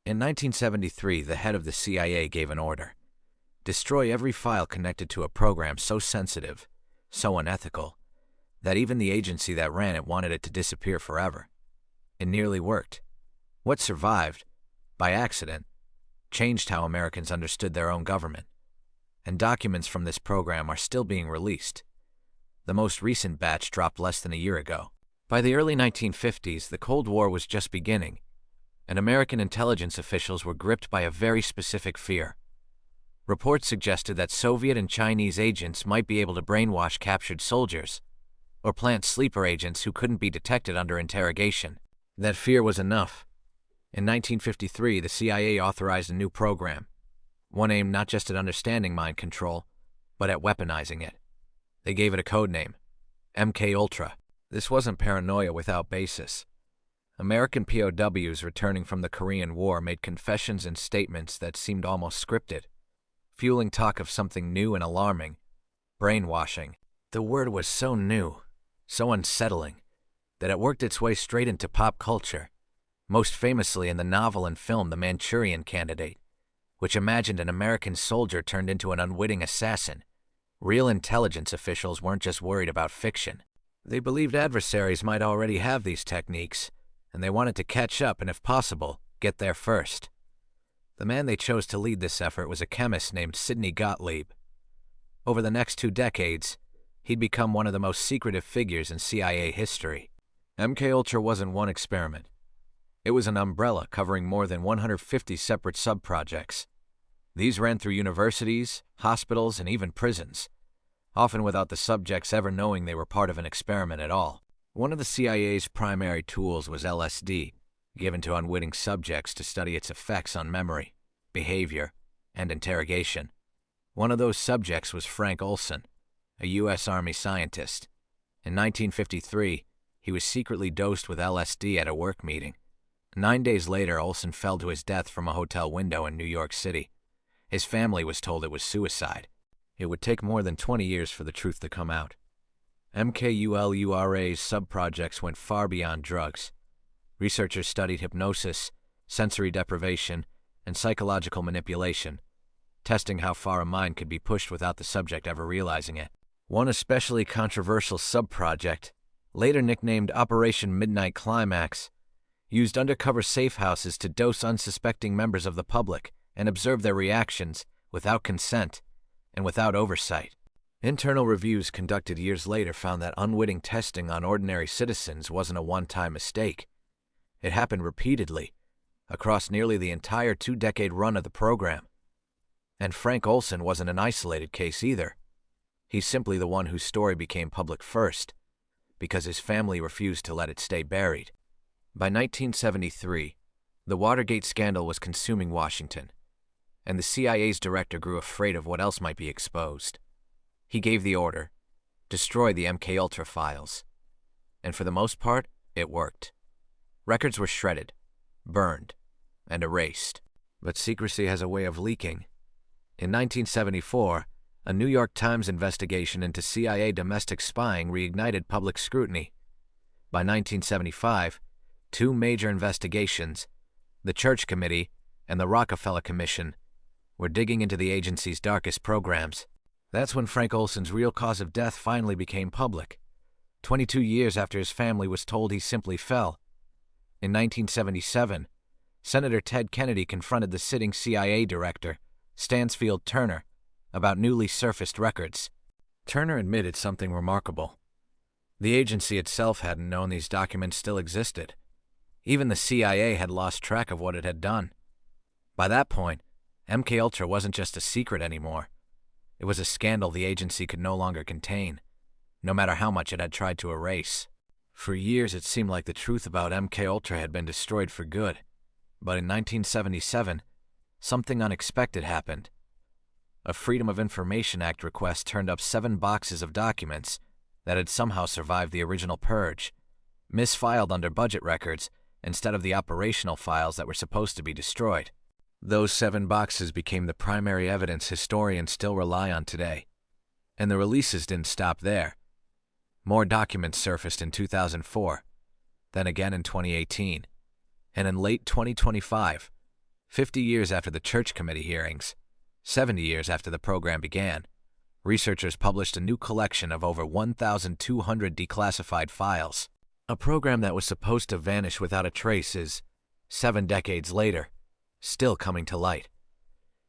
In 1973, the head of the CIA gave an order: destroy every file connected to a program so sensitive, so unethical, that even the agency that ran it wanted it to disappear forever. It nearly worked. What survived, by accident, changed how Americans understood their own government. And documents from this program are still being released. The most recent batch dropped less than a year ago. By the early 1950s, the Cold War was just beginning, and American intelligence officials were gripped by a very specific fear. Reports suggested that Soviet and Chinese agents might be able to brainwash captured soldiers, or plant sleeper agents who couldn't be detected under interrogation. That fear was enough. In 1953, the CIA authorized a new program, one aimed not just at understanding mind control, but at weaponizing it. They gave it a code name: MKUltra. This wasn't paranoia without basis. American POWs returning from the Korean War made confessions and statements that seemed almost scripted, fueling talk of something new and alarming: brainwashing. The word was so new, so unsettling, that it worked its way straight into pop culture, most famously in the novel and film The Manchurian Candidate, which imagined an American soldier turned into an unwitting assassin. Real intelligence officials weren't just worried about fiction. They believed adversaries might already have these techniques, and they wanted to catch up and, if possible, get there first. The man they chose to lead this effort was a chemist named Sidney Gottlieb. Over the next 2 decades, he'd become one of the most secretive figures in CIA history. MKUltra wasn't one experiment. It was an umbrella covering more than 150 separate sub-projects. These ran through universities, hospitals, and even prisons, often without the subjects ever knowing they were part of an experiment at all. One of the CIA's primary tools was LSD, given to unwitting subjects to study its effects on memory, behavior, and interrogation. One of those subjects was Frank Olson, a U.S. Army scientist. In 1953, he was secretly dosed with LSD at a work meeting. 9 days later, Olson fell to his death from a hotel window in New York City. His family was told it was suicide. It would take more than 20 years for the truth to come out. MKUltra's sub-projects went far beyond drugs. Researchers studied hypnosis, sensory deprivation, and psychological manipulation, testing how far a mind could be pushed without the subject ever realizing it. One especially controversial sub-project, later nicknamed Operation Midnight Climax, used undercover safe houses to dose unsuspecting members of the public and observe their reactions without consent and without oversight. Internal reviews conducted years later found that unwitting testing on ordinary citizens wasn't a one-time mistake. It happened repeatedly, across nearly the entire 2-decade run of the program. And Frank Olson wasn't an isolated case either. He's simply the one whose story became public first, because his family refused to let it stay buried. By 1973, the Watergate scandal was consuming Washington, and the CIA's director grew afraid of what else might be exposed. He gave the order: destroy the MKUltra files. And for the most part, it worked. Records were shredded, burned, and erased. But secrecy has a way of leaking. In 1974, a New York Times investigation into CIA domestic spying reignited public scrutiny. By 1975, 2 major investigations, the Church Committee and the Rockefeller Commission, were digging into the agency's darkest programs. That's when Frank Olson's real cause of death finally became public, 22 years after his family was told he simply fell. In 1977, Senator Ted Kennedy confronted the sitting CIA director, Stansfield Turner, about newly surfaced records. Turner admitted something remarkable. The agency itself hadn't known these documents still existed. Even the CIA had lost track of what it had done. By that point, MKUltra wasn't just a secret anymore. It was a scandal the agency could no longer contain, no matter how much it had tried to erase. For years, it seemed like the truth about MKUltra had been destroyed for good. But in 1977, something unexpected happened. A Freedom of Information Act request turned up 7 boxes of documents that had somehow survived the original purge, misfiled under budget records instead of the operational files that were supposed to be destroyed. Those 7 boxes became the primary evidence historians still rely on today. And the releases didn't stop there. More documents surfaced in 2004, then again in 2018, and in late 2025, 50 years after the Church Committee hearings, 70 years after the program began, researchers published a new collection of over 1,200 declassified files. A program that was supposed to vanish without a trace is, 7 decades later, still coming to light.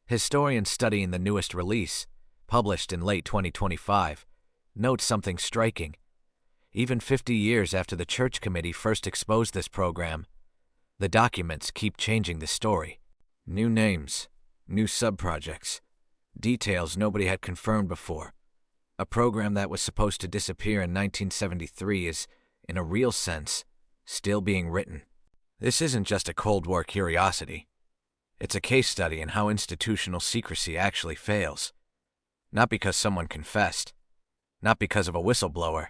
Historians studying the newest release, published in late 2025, note something striking. Even 50 years after the Church Committee first exposed this program, the documents keep changing the story. New names, new subprojects, details nobody had confirmed before. A program that was supposed to disappear in 1973 is, in a real sense, still being written. This isn't just a Cold War curiosity. It's a case study in how institutional secrecy actually fails. Not because someone confessed, not because of a whistleblower,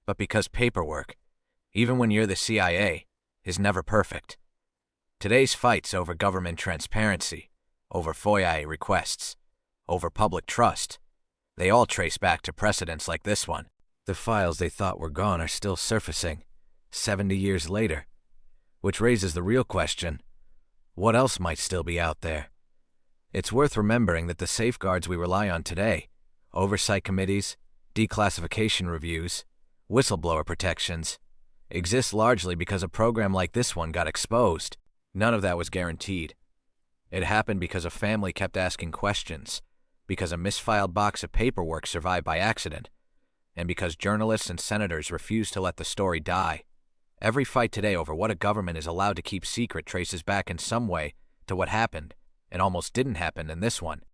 but because paperwork, even when you're the CIA, is never perfect. Today's fights over government transparency, over FOIA requests, over public trust, they all trace back to precedents like this one. The files they thought were gone are still surfacing, 70 years later. Which raises the real question, what else might still be out there? It's worth remembering that the safeguards we rely on today, oversight committees, declassification reviews, whistleblower protections, exist largely because a program like this one got exposed. None of that was guaranteed. It happened because a family kept asking questions, because a misfiled box of paperwork survived by accident, and because journalists and senators refused to let the story die. Every fight today over what a government is allowed to keep secret traces back in some way to what happened and almost didn't happen in this one.